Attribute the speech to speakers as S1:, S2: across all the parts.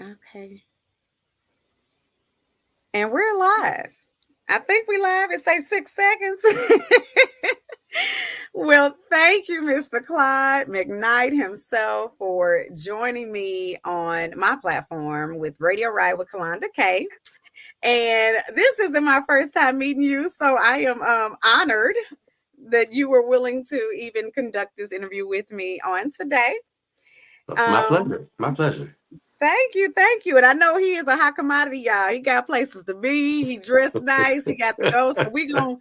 S1: Okay. And we're live. I think we live. It say 6 seconds. Well, thank you, Mr. Claude McKnight himself, for joining me on my platform with Radio Ride with Kalonda K. And this isn't my first time meeting you, so I am honored that you were willing to even conduct this interview with me on today.
S2: That's my
S1: Um,
S2: pleasure. My pleasure.
S1: Thank you, thank you. And I know he is a hot commodity, y'all. He got places to be. He dressed nice. He got to go. So we're gonna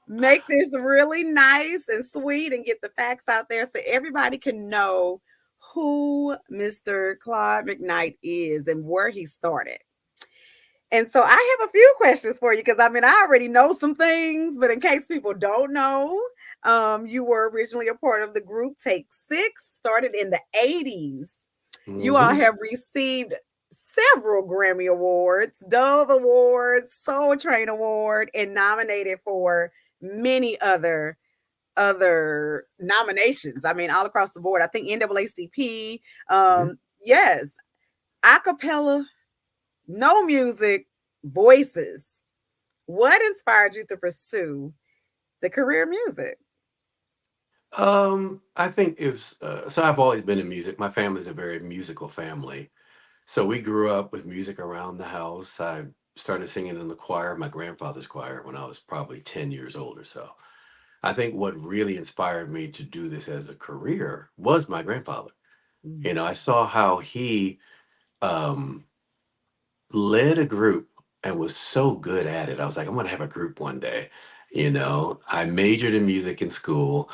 S1: make this really nice and sweet and get the facts out there so everybody can know who Mr. Claude McKnight is and where he started. And so I have a few questions for you because I mean I already know some things, but in case people don't know, you were originally a part of the group Take Six, started in the 80s. You all
S2: Hmm.
S1: have received several Grammy Awards, Dove Awards, Soul Train Award, and nominated for many other nominations. I mean, all across the board. I think NAACP. Yes, acapella, no music, voices. What inspired you to pursue the career music?
S2: I think if so, I've always been in music. My family's a very musical family, so we grew up with music around the house. I started singing in the choir, my grandfather's choir, when I was probably 10 years old or so. I think what really inspired me to do this as a career was my grandfather.
S1: Mm.
S2: I saw how he um, led a group and was so good at it. I was like, I'm going to have a group one day. I majored in music in school.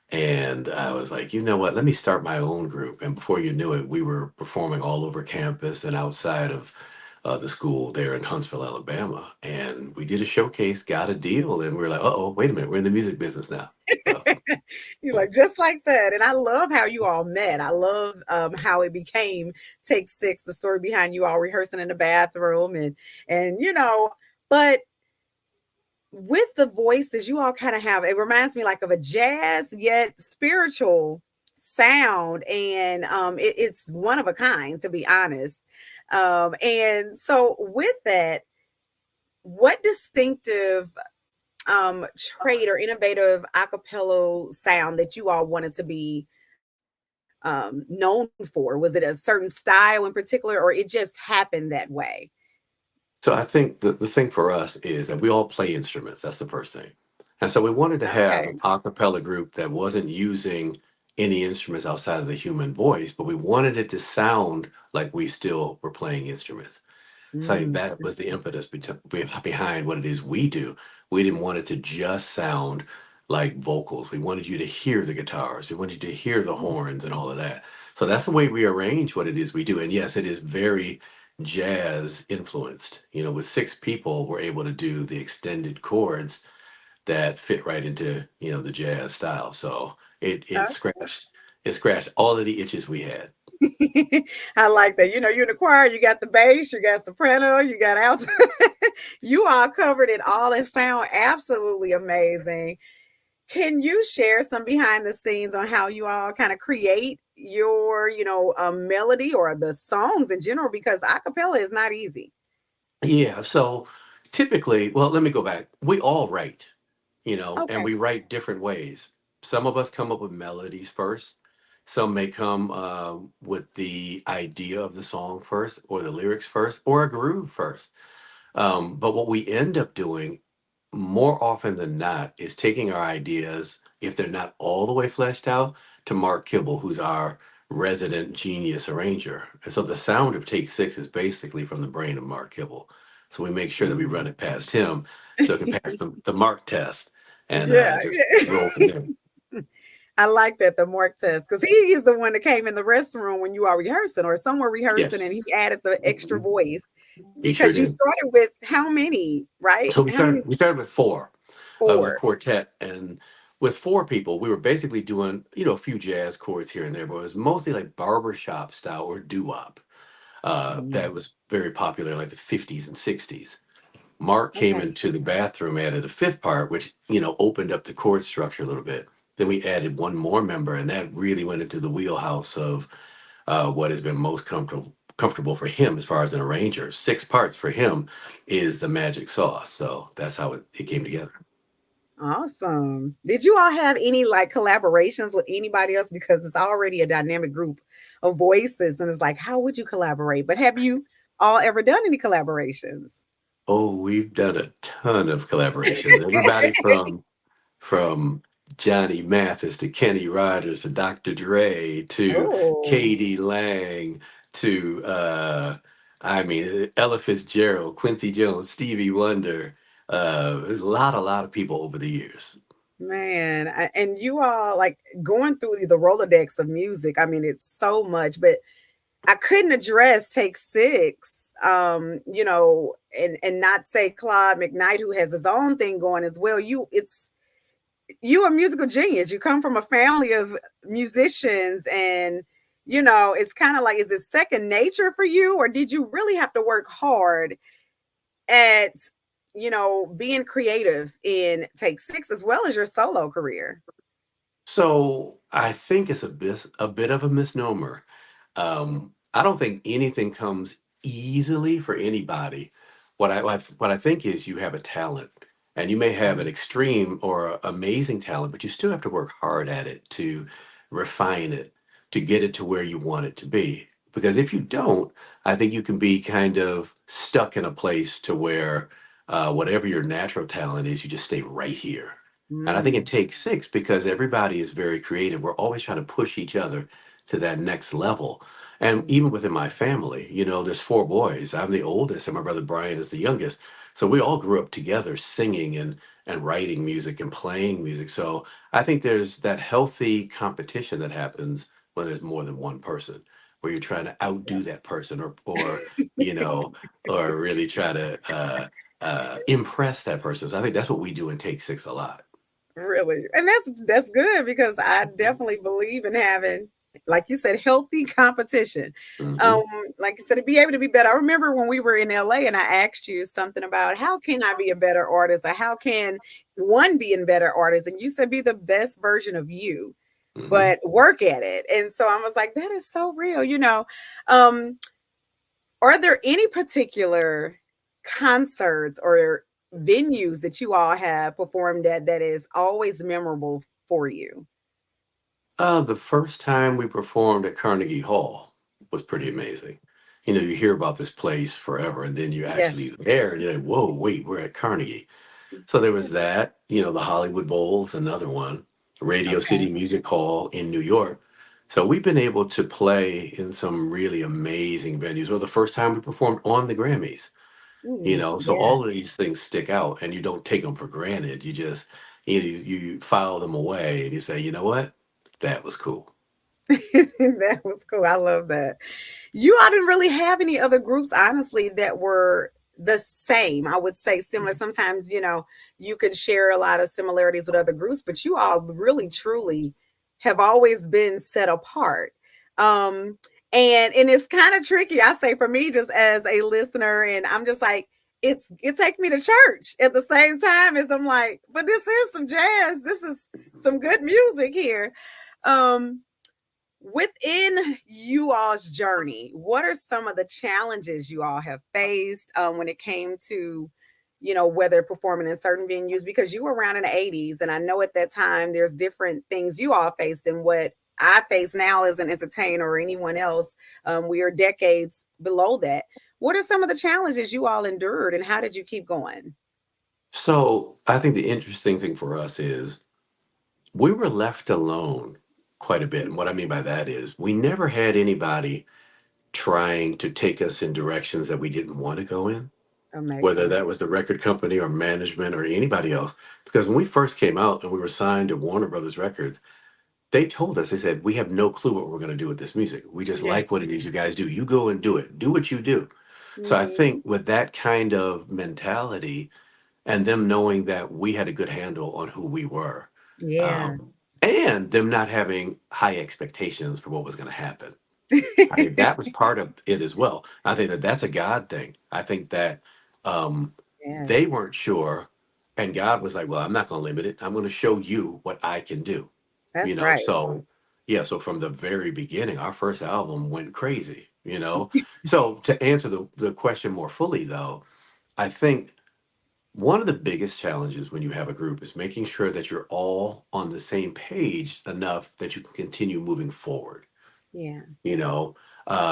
S2: And I was like, you know what? Let me start my own group. And before you knew it, we were performing all over campus and outside of the school there in Huntsville, Alabama. And we did a showcase, got a deal, and we were like, oh, wait a minute, we're in the music business now. So,
S1: You're like just like that, and I love how you all met. I love how it became Take Six, the story behind you all rehearsing in the bathroom, and but with the voices, you all kind of have. It reminds me like of a jazz yet spiritual sound, and it's one of a kind, to be honest. And so with that, what distinctive trait or innovative acapella sound that you all wanted to be known for? Was it a certain style in particular, or it just happened that way?
S2: so I think the thing for us is that we all play instruments. That's the first thing. And so we wanted to have
S1: Okay.
S2: an a cappella group that wasn't using any instruments outside of the human voice, but we wanted it to sound like we still were playing instruments. So I think
S1: Mm.
S2: that was the impetus behind what it is we do. We didn't want it to just sound like vocals. We wanted you to hear the guitars. We wanted you to hear the horns and all of that. So that's the way we arrange what it is we do. And yes, it is very jazz influenced. With six people, we're able to do the extended chords that fit right into, the jazz style. So it scratched all of the itches we had.
S1: I like that. You're in the choir, you got the bass, you got soprano, you got alto. You all covered it all and sound absolutely amazing. Can you share some behind the scenes on how you all kind of create your, melody or the songs in general? Because acapella is not easy.
S2: Yeah, so typically, well, let me go back. We all write, and
S1: Okay.
S2: we write different ways. Some of us come up with melodies first. Some may come with the idea of the song first, or the lyrics first, or a groove first. But what we end up doing more often than not is taking our ideas, if they're not all the way fleshed out, to Mark Kibble, who's our resident genius arranger. And so the sound of Take Six is basically from the brain of Mark Kibble. So we make sure that we run
S1: Mm.
S2: it past him so it can pass the Mark test and
S1: Yeah.
S2: just roll from there.
S1: I like that, the Mork test, because he is the one that came in the restroom when you are rehearsing or somewhere rehearsing, and he
S2: Yes,
S1: added the extra voice
S2: he sure
S1: because you
S2: did.
S1: started with how many, right?
S2: So we
S1: How many?
S2: started we started with four. It was a
S1: Four.
S2: quartet, and with four people, we were basically doing a few jazz chords here and there, but it was mostly like barbershop style or doo-wop.
S1: Mm.
S2: That was very popular in like the 50s and 60s. Mark came
S1: Okay.
S2: into the bathroom, added a fifth part, which opened up the chord structure a little bit. Then we added one more member, and that really went into the wheelhouse of what has been most comfortable for him as far as an arranger. 6 parts for him is the magic sauce. So that's how it came together.
S1: Awesome. Did you all have any like collaborations with anybody else? Because it's already a dynamic group of voices, and it's like, how would you collaborate? But have you all ever done any collaborations?
S2: Oh, we've done a ton of collaborations. Everybody from Johnny Mathis to Kenny Rogers to Dr. Dre to
S1: Oh,
S2: Katie Lang to I mean Ella Fitzgerald, Quincy Jones, Stevie Wonder. There's a lot of people over the years.
S1: man. And you all like going through the Rolodex of music. I mean, it's so much, but I couldn't address Take Six, and not say Claude McKnight, who has his own thing going as well. You a musical genius. You come from a family of musicians, and it's kind of like, is it second nature for you, or did you really have to work hard at being creative in Take Six as well as your solo career?
S2: So I think it's a bit of a misnomer. I don't think anything comes easily for anybody. What I think is you have a talent, and you may have an extreme or amazing talent, but you still have to work hard at it to refine it, to get it to where you want it to be. Because if you don't, I think you can be kind of stuck in a place to where whatever your natural talent is, you just stay right here. And I think it
S1: Mm,
S2: takes six because everybody is very creative. We're always trying to push each other to that next level. And even within my family, there's 4 boys. I'm the oldest, and my brother Brian is the youngest. So we all grew up together singing and writing music and playing music. So I think there's that healthy competition that happens when there's more than one person, where you're trying to outdo that person or you know, or really try to impress that person. So I think that's what we do in Take Six a lot.
S1: really. And that's good, because I definitely believe in having, like you said, healthy competition. Um,
S2: Hmm.
S1: like you said, to be able to be better. I remember when we were in LA and I asked you something about how can I be a better artist, or how can one be a better artist? And you said be the best version of you,
S2: Hmm.
S1: but work at it. And so I was like, that is so real. Um, are there any particular concerts or venues that you all have performed at that is always memorable for you?
S2: The first time we performed at Carnegie Hall was pretty amazing. You hear about this place forever, and then you're actually
S1: Yes.
S2: there, and you're like, "Whoa, wait, we're at Carnegie." So there
S1: Yeah.
S2: was that. The Hollywood Bowl's another one, Radio
S1: Okay.
S2: City Music Hall in New York. So we've been able to play in some really amazing venues. Or the first time we performed on the Grammys. So
S1: Yeah.
S2: all of these things stick out, and you don't take them for granted. You just you file them away, and you say, you know what, that was cool.
S1: That was cool. I love that. You all didn't really have any other groups, honestly, that were the same. I would say similar. Sometimes, you could share a lot of similarities with other groups, but you all really truly have always been set apart. Um, and it's kind of tricky, I say, for me, just as a listener, and I'm just like, it takes me to church at the same time as I'm like, but this is some jazz. This is some good music here. Um, Within you all's journey, what are some of the challenges you all have faced when it came to, whether performing in certain venues? Because you were around in the 80s, and I know at that time there's different things you all faced than what I face now as an entertainer or anyone else. We are decades below that. What are some of the challenges you all endured, and how did you keep going?
S2: So I think the interesting thing for us is we were left alone quite a bit. And what I mean by that is we never had anybody trying to take us in directions that we didn't want to go in, whether
S1: Amazing.
S2: that was the record company or management or anybody else. Because when we first came out and we were signed to Warner Brothers Records, they told us, they said, we have no clue what we're going to do with this music. We just
S1: Yes.
S2: like what it is you guys do. You go and do it. Do what you do. So I
S1: Mhm.
S2: think with that kind of mentality and them knowing that we had a good handle on who we were,
S1: Yeah.
S2: and them not having high expectations for what was going to happen. I think that was part of it as well. I think that that's a God thing. I think that
S1: Yes,
S2: they weren't sure, and God was like, "Well, I'm not going to limit it. I'm going to show you what I can do."
S1: that's right.
S2: So Yeah, so from the very beginning, our first album went crazy, you know? So to answer the question more fully, though, I think one of the biggest challenges when you have a group is making sure that you're all on the same page enough that you can continue moving forward.
S1: Yeah.
S2: You know,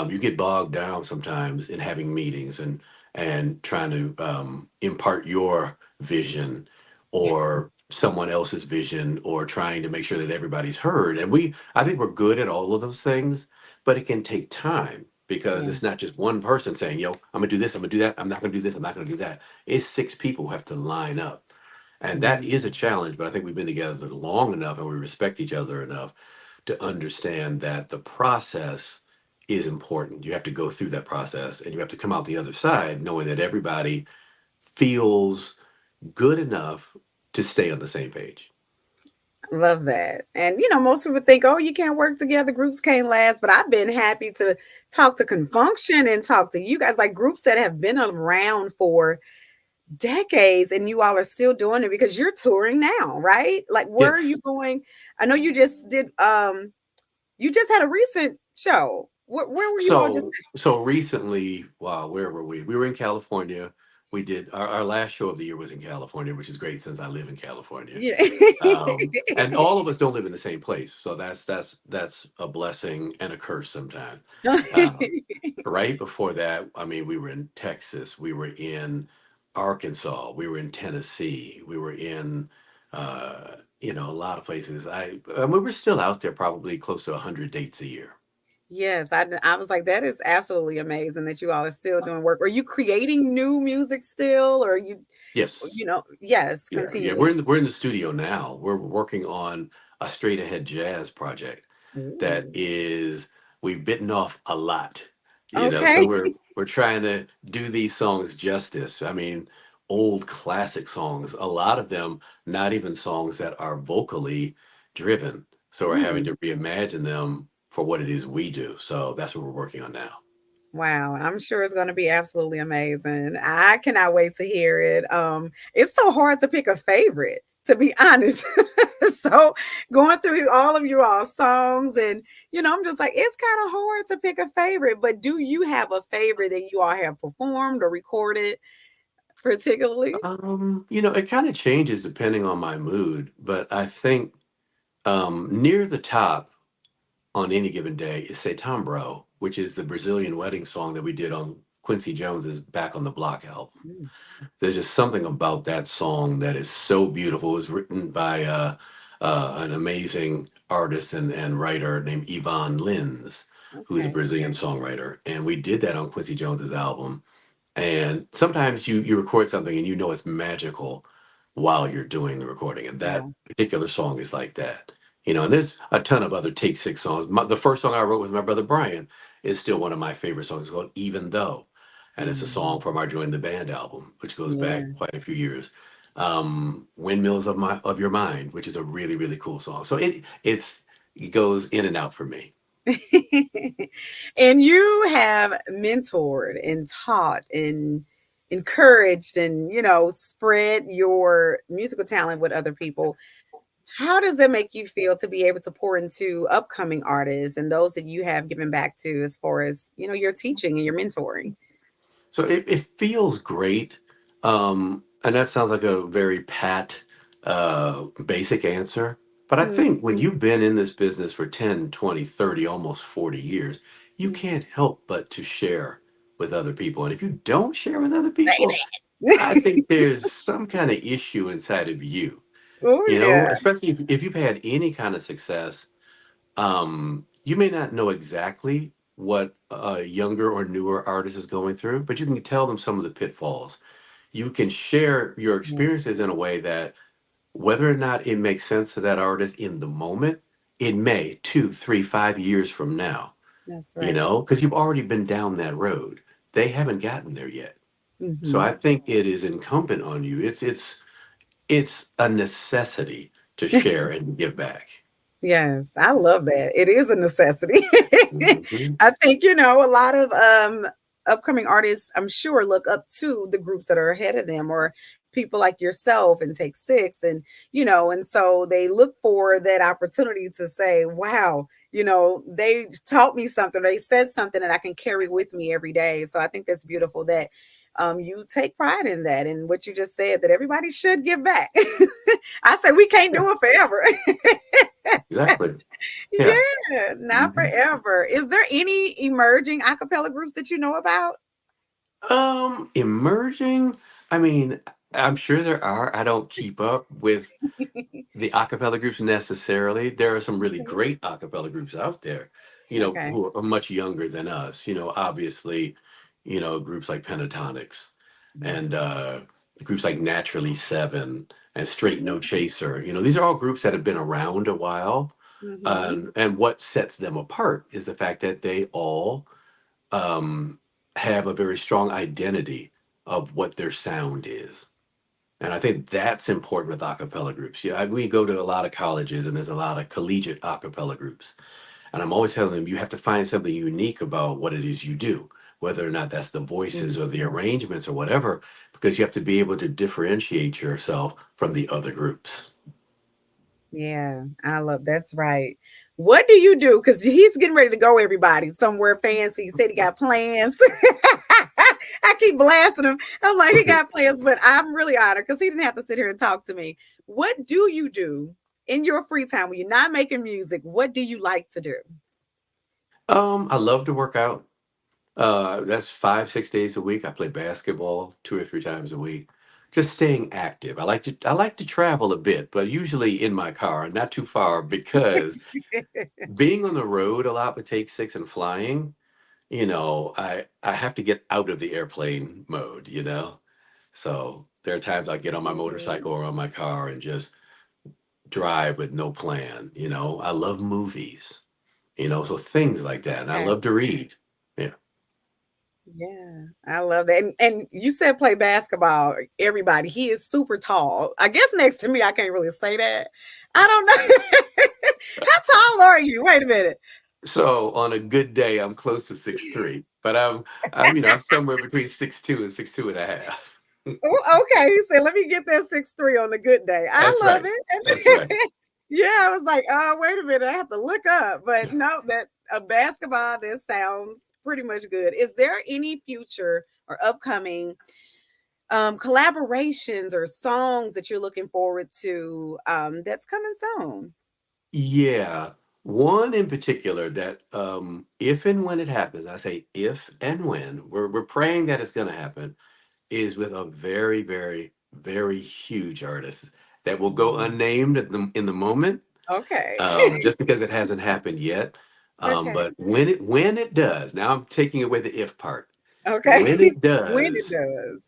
S2: you get bogged down sometimes in having meetings and trying to impart your vision or someone else's vision or trying to make sure that everybody's heard. And I think we're good at all of those things, but it can take time because
S1: Yeah.
S2: it's not just one person saying, "Yo, I'm gonna do this, I'm gonna do that, I'm not gonna do this, I'm not gonna do that." It's six people who have to line up. And that
S1: Mhm.
S2: is a challenge, but I think we've been together long enough and we respect each other enough to understand that the process is important. You have to go through that process and you have to come out the other side knowing that everybody feels good enough to stay on the same page.
S1: Love that. And most people think, oh, you can't work together, groups can't last. But I've been happy to talk to Confunction and talk to you guys, like groups that have been around for decades, and you all are still doing it because you're touring now, right? Like, where are you
S2: Yes.
S1: going? I know you just did you just had a recent show. Where were you all just
S2: So recently, wow, where were we? We were in California. We did our last show of the year was in California, which is great since I live in California.
S1: yeah.
S2: And all of us don't live in the same place, so that's a blessing and a curse sometimes. Um, right before that, I mean, we were in Texas, we were in Arkansas, we were in Tennessee, we were in, a lot of places. We were still out there, probably close to 100 dates a year.
S1: Yes, I was like, that is absolutely amazing that you all are still doing work. Are you creating new music still, or
S2: Yes.
S1: yes,
S2: Yeah,
S1: continually.
S2: we're in the studio now. We're working on a straight ahead jazz project that
S1: Ooh.
S2: is we've bitten off a lot, so
S1: Okay.
S2: we're trying to do these songs justice. I mean, old classic songs, a lot of them not even songs that are vocally driven. So we're having
S1: Mm.
S2: to reimagine them for what it is we do. So that's what we're working on now.
S1: Wow, I'm sure it's gonna be absolutely amazing. I cannot wait to hear it. It's so hard to pick a favorite, to be honest. So going through all of you all songs and I'm just like, it's kind of hard to pick a favorite, but do you have a favorite that you all have performed or recorded particularly?
S2: It kind of changes depending on my mood, but I think near the top on any given day is Say Bro, which is the Brazilian wedding song that we did on Quincy Jones's Back on the Block album.
S1: Mm,
S2: There's just something about that song that is so beautiful. It was written by an amazing artist and writer named Yvonne Lins, who's a
S1: okay.
S2: Brazilian songwriter. And we did that on Quincy Jones's album. And sometimes you record something and you know it's magical while you're doing the recording. And that
S1: Yeah.
S2: particular song is like that. And there's a ton of other Take Six songs. The first song I wrote with my brother Brian is still one of my favorite songs. It's called Even Though. And it's a song
S1: Mhm.
S2: from our Join the Band album, which goes back
S1: Yeah.
S2: quite a few years. Windmills of Your Mind, which is a really, really cool song. So it goes in and out for me.
S1: And you have mentored and taught and encouraged and, spread your musical talent with other people. How does it make you feel to be able to pour into upcoming artists and those that you have given back to as far as, your teaching and your mentoring?
S2: So it feels great. And that sounds like a very pat, basic answer. But I
S1: Mm,
S2: think when you've been in this business for 10, 20, 30, almost 40 years, you
S1: mm.
S2: can't help but to share with other people. And if you don't share with other
S1: Say
S2: people, I
S1: that.
S2: think there's some kind of issue inside of you,
S1: Oh, yeah.
S2: especially if you've had any kind of success. You may not know exactly what a younger or newer artist is going through, but you can tell them some of the pitfalls. You can share your
S1: Yeah,
S2: experiences in a way that whether or not it makes sense to that artist in the moment, it may 2, 3, 5 years from now,
S1: that's right.
S2: because you've already been down that road. They haven't gotten there yet. So
S1: Mhm.
S2: I think it is incumbent on you. It's a necessity to share and give back.
S1: Yes, I love that. It is a necessity.
S2: Mhm.
S1: I think, a lot of upcoming artists, I'm sure, look up to the groups that are ahead of them, or people like yourself and Take Six, and and so they look for that opportunity to say, "Wow, they taught me something. They said something that I can carry with me every day." So I think that's beautiful that you take pride in that, and what you just said, that everybody should give back. I say we can't do
S2: Yeah,
S1: it forever.
S2: exactly. Yeah.
S1: Yeah, not
S2: Mhm.
S1: forever. Is there any emerging acapella groups that you know about?
S2: Emerging, I mean, I'm sure there are. I don't keep up with the acapella groups necessarily. There are some really
S1: Okay.
S2: great acapella groups out there,
S1: Okay.
S2: who are much younger than us. Obviously, groups like Pentatonics and groups like Naturally Seven and Straight No Chaser. These are all groups that have been around a while.
S1: Mm-hmm.
S2: And what sets them apart is the fact that they all um, have a very strong identity of what their sound is. And I think that's important with a cappella groups. Yeah, we go to a lot of colleges and there's a lot of collegiate a cappella groups. And I'm always telling them you have to find something unique about what it is you do, whether or not that's the voices or the
S1: Mm-hmm.
S2: arrangements or whatever, because you have to be able to differentiate yourself from the other groups.
S1: Yeah, I love that's right. What do you do? Because he's getting ready to go, everybody, somewhere fancy. He said he got plans. I keep blasting him. I'm like, he got plans, but I'm really honored because he didn't have to sit here and talk to me. What do you do in your free time when you're not making music? What do you like to do?
S2: I love to work out. That's 5, 6 days a week. I play basketball 2 or 3 times a week. Just staying active. I like to travel a bit, but usually in my car, not too far, because being on the road a lot with Take Six and flying, I have to get out of the airplane mode. So there are times I get on my
S1: Mhm.
S2: motorcycle or on my car and just drive with no plan. I love movies, so things like that. And I
S1: Okay.
S2: love to read. Yeah.
S1: Yeah, I love that. And you said play basketball. Everybody, he is super tall. I guess next to me, I can't really say that. I don't know. How tall are you? Wait a minute.
S2: So on a good day, I'm close to 6'3", but I'm somewhere between 6'2" and 6'2.5".
S1: Oh, okay. He said, let me get that 6'3" on the good day. I
S2: That's
S1: love
S2: right. That's right.
S1: it. Yeah, I was like, oh, wait a minute. I have to look up. But no, that a basketball, this sounds pretty much good. Is there any future or upcoming collaborations or songs that you're looking forward to that's coming soon?
S2: Yeah. One in particular that, if and when it happens, I say if and when, we're praying that it's gonna happen, is with a very, very, very huge artist that will go
S1: Mhm.
S2: unnamed in the moment,
S1: Okay.
S2: just because it hasn't happened yet.
S1: Okay.
S2: But when it does, now I'm taking away the if part.
S1: Okay.
S2: When it
S1: When it
S2: does,
S1: does.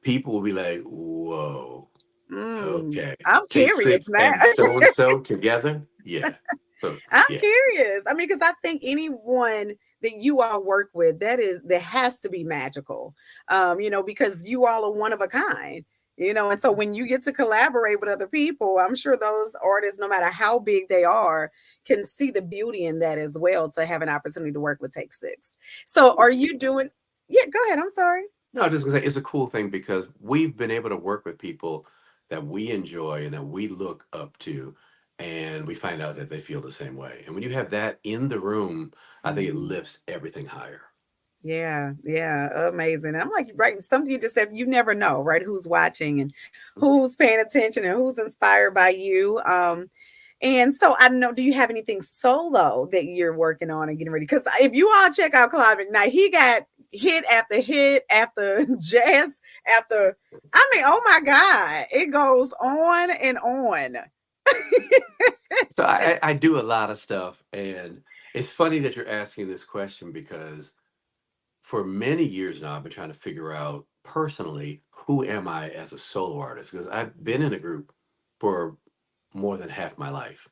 S2: people will be like, "Whoa, okay,
S1: I'm
S2: Take
S1: curious
S2: Six
S1: now.
S2: and so together." Yeah. So
S1: I'm
S2: yeah.
S1: curious. I mean, because I think anyone that you all work with, that has to be magical. Because you all are one of a kind. And so when you get to collaborate with other people, I'm sure those artists, no matter how big they are, can see the beauty in that as well to have an opportunity to work with Take Six. So are you doing yeah, go ahead. I'm sorry.
S2: No, I'm just gonna say it's a cool thing because we've been able to work with people that we enjoy and that we look up to, and we find out that they feel the same way. And when you have that in the room, I think it
S1: Mhm.
S2: lifts everything higher.
S1: Yeah, yeah, amazing. And I'm like, right, something you just said, you never know, right? Who's watching and who's paying attention and who's inspired by you. And so I don't know, do you have anything solo that you're working on and getting ready? Because if you all check out Claude McKnight, he got hit after jazz after, I mean, oh my God, it goes on and on.
S2: So I do a lot of stuff, and it's funny that you're asking this question because for many years now, I've been trying to figure out personally who am I as a solo artist because I've been in a group for more than half my life,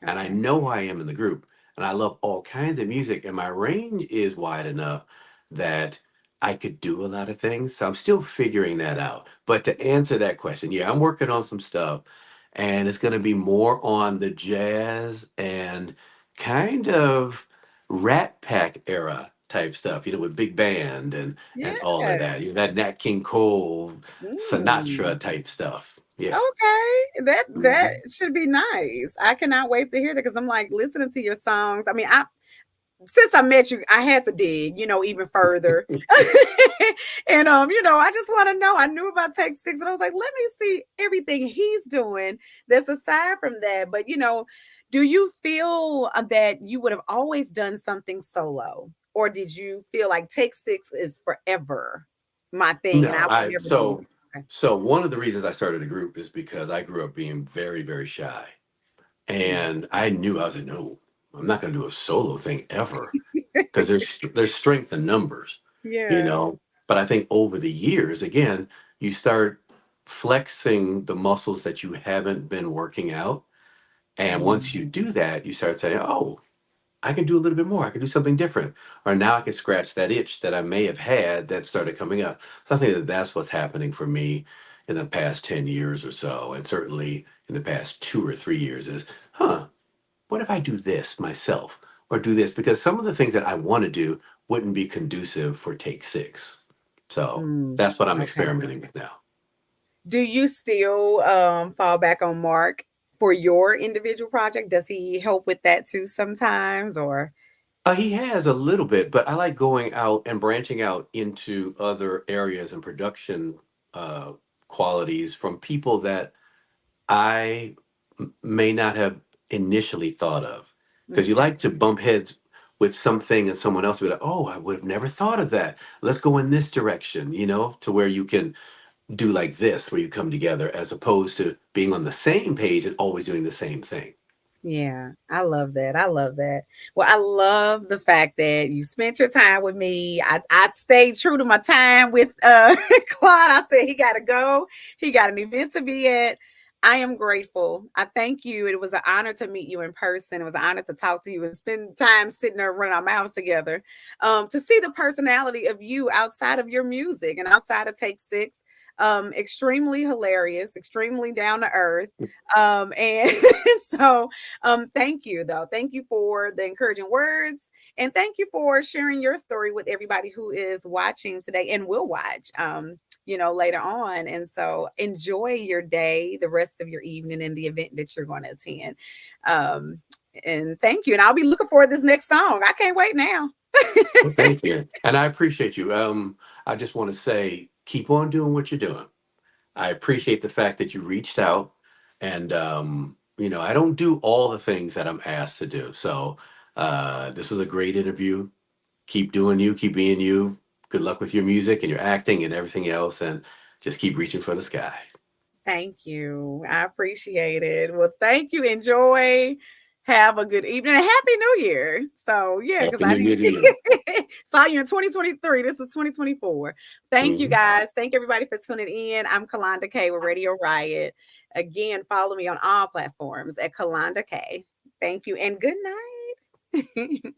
S2: and I
S1: Okay.
S2: know who I am in the group, and I love all kinds of music, and my range is wide enough that I could do a lot of things. So I'm still figuring that out. But to answer that question, yeah, I'm working on some stuff, and it's going to be more on the jazz and kind of Rat Pack era type stuff, with big band and all of
S1: Yeah.
S2: that. That Nat King Cole,
S1: Mm.
S2: Sinatra type stuff. Yeah.
S1: Okay, that
S2: Hmm.
S1: should be nice. I cannot wait to hear that because I'm like listening to your songs. I mean, I since I met you, I had to dig, even further. And I just want to know. I knew about Take Six, and I was like, let me see everything he's doing that's aside from that. But do you feel that you would have always done something solo? Or did you feel like Take Six is forever my thing and I
S2: No,
S1: will
S2: I
S1: never do?
S2: so
S1: Okay.
S2: so one of the reasons I started a group is because I grew up being very, very shy.
S1: Mm.
S2: And I knew, I was like, no, I'm not going to do a solo thing ever, because there's strength in numbers, you
S1: Yeah.
S2: know. But I think over the years, again, you start flexing the muscles that you haven't been working out, and once
S1: Mm.
S2: you do that, you start saying, oh, I can do a little bit more. I can do something different, or now I can scratch that itch that I may have had that started coming up. So I think that that's what's happening for me in the past 10 years or so, and certainly in the past 2 or 3 years is, what if I do this myself or do this? Because some of the things that I want to do wouldn't be conducive for take six. So
S1: Mm.
S2: that's what I'm
S1: Okay.
S2: experimenting with now.
S1: Do you still fall back on Mark for your individual project? Does he help with that too sometimes or
S2: He has a little bit, but I like going out and branching out into other areas and production uh, qualities from people that I may not have initially thought of. Because you
S1: okay.
S2: like to bump heads with something and someone else will be like, oh, I would have never thought of that. Let's go in this direction, to where you can do like this, where you come together, as opposed to being on the same page and always doing the same thing.
S1: Yeah, I love that. I love that. Well, I love the fact that you spent your time with me. I stayed true to my time with Claude. I said he gotta go. He got an event to be at. I am grateful. I thank you. It was an honor to meet you in person. It was an honor to talk to you and spend time sitting there running our mouths together. To see the personality of you outside of your music and outside of Take Six. Extremely hilarious, extremely down to earth. And so thank you, though. Thank you for the encouraging words. And thank you for sharing your story with everybody who is watching today and will watch, later on. And so enjoy your day, the rest of your evening, and the event that you're going to attend. Um, and thank you. And I'll be looking for this next song. I can't wait now.
S2: Well, thank you. And I appreciate you. I just want to say, keep on doing what you're doing. I appreciate the fact that you reached out. And, I don't do all the things that I'm asked to do. So this was a great interview. Keep doing you, keep being you. Good luck with your music and your acting and everything else. And just keep reaching for the sky.
S1: Thank you. I appreciate it. Well, thank you. Enjoy. Have a good evening. And Happy New Year. So, yeah, because
S2: Happy
S1: I
S2: New Year
S1: didn't
S2: to you.
S1: saw you in 2023. This is 2024. Thank you
S2: Mhm.
S1: guys. Thank everybody for tuning in. I'm Kalonda K with Radio Riot. Again, follow me on all platforms at Kalonda K. Thank you and good night.